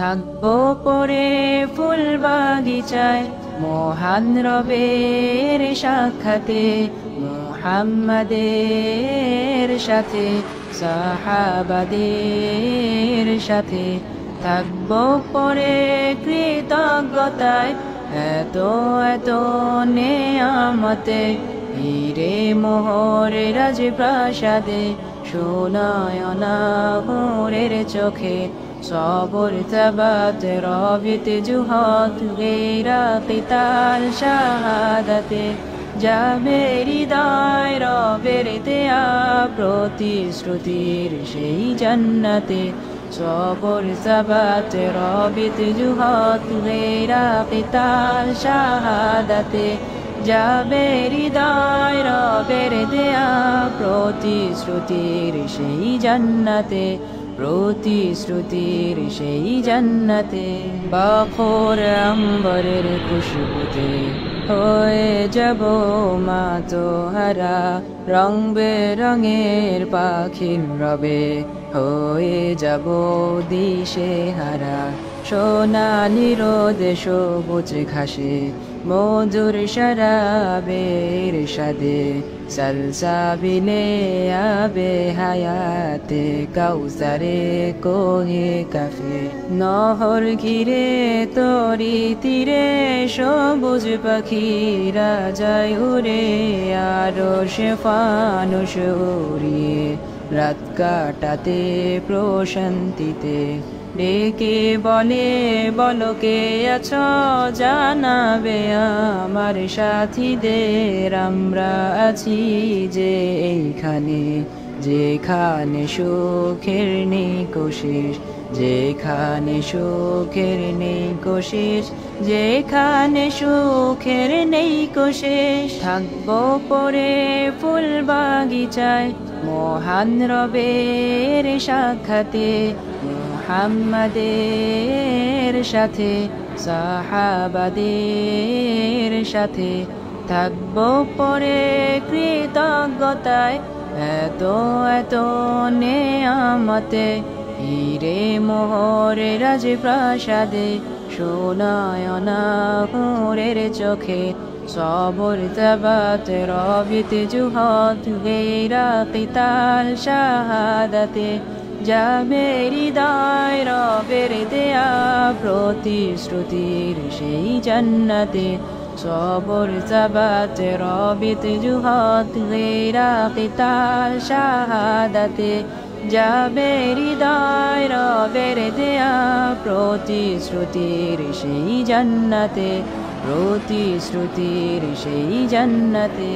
থাকবো পরে ফুল বাগিচায় মহান রবের সাক্ষাতে, মুহাম্মাদের সাথে সাহাবাদের সাথে। থাকবো পরে কৃতজ্ঞতায় এত এত নেয়ামতে, হিরে মোহর রাজপ্রাসাদে সোনায়না মোরের চোখে। সবর তাবাত রবিত জুহাদ গেরা কিতাল শাহাদাতে, যাবে হৃদয় রবের দেয়া প্রতিশ্রুতির সেই জান্নাতে। সবর তাবাত রবিত জুহাদ গেরা কিতাল শাহাদাতে, যাবে হৃদয় রবের দেয়া প্রতিশ্রুতির সেই জান্নাতে, প্রতিশ্রুতির সেই জান্নাতে। বাখর আম্বরের খুশবুতে হয়ে যাব মাতোহারা, রং বেরঙের পাখির রবে হয়ে যাব দিশে হারা। সোনালি রোদে সবুজ ঘাসে মধুর শরাবের সাদে, সলসাবিলে আবে হায়াতে কাউসারে কোহে কাফে। নহর ঘিরে তরি তীরে সবুজ পাখিরা যায় উড়ে, আরো সে ফানুষ উড়িয়ে রাত কাটাতে প্রশান্তিতে। ডেকে বলে বলো কে আছো, জানাবে আমার সাথীদের আমরা আছি যে এইখানে, যেখানে সুখের নেই কোশিস, যেখানে সুখের নেই কোশিস, যেখানে সুখের নেই কোশিস। থাকবো পরে ফুল বাগিচায় মহান রবের সাক্ষাতে, মুহাম্মাদের সাথে সাহাবাদের সাথে। থাকবো পরে কৃতজ্ঞতায় এত এত নেয়ামতে, হিরে মোহর রাজপ্রাসাদে সোনায়না মোরের চোখে। সবর তাবাত রবিত জুহাদ গেরা কিতাল শাহাদাতে, যাবে হৃদয় রবের দেয়া প্রতিশ্রুতির সেই জান্নাতে। সবর তাবাত রবিত জুহাদ গেরা কিতাল শাহাদাতে, যাবে হৃদয় রবের দেয়া প্রতিশ্রুতির সেই জান্নাতে, প্রতিশ্রুতির সেই জান্নাতে।